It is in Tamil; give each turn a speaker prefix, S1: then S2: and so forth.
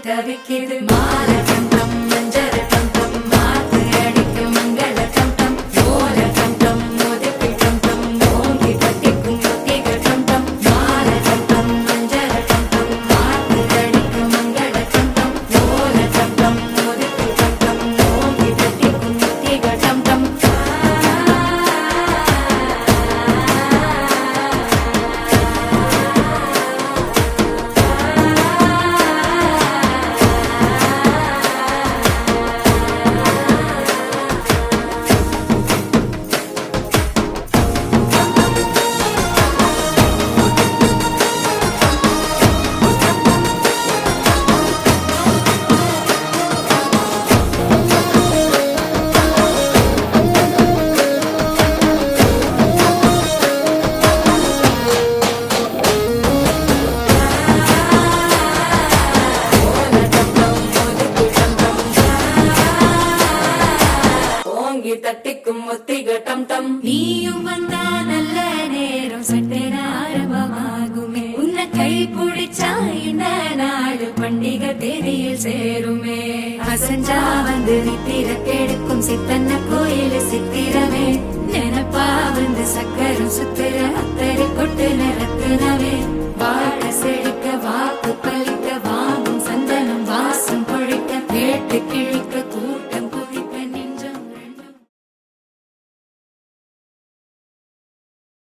S1: தவிக்கிது மால கண்டம் மஞ்சர கண்டம் மாத்து அடிக்கும் மங்கள கண்டம் ஓல கண்டம் மோதிப்பி கண்டம் ஓங்கி கட்டிக்கும் ஒத்திக கண்டம் மால கண்டம் மஞ்சர கண்டம் மாத்து அடிக்கும் மங்கள கண்டம் ஓல கண்டம் மோதிப்பி கண்டம் ஓங்கி கட்டிக்கும் ஒத்திக கண்டம் தட்டிக்கும் ஒத்திக டம் டம் நீயும் வந்தா நல்ல நேரம் சட்டென ஆரம்பமாகுமே உன்னை கை பிடிச்சா இந்த நாடு பண்டிகை தேதியில் சேருமே அசஞ்சா வந்து நித்திர கெடுக்கும் சித்தன்ன கோயில் சித்திரமே நினைப்பா வந்து சக்கரம் சுத்திர அத்தரை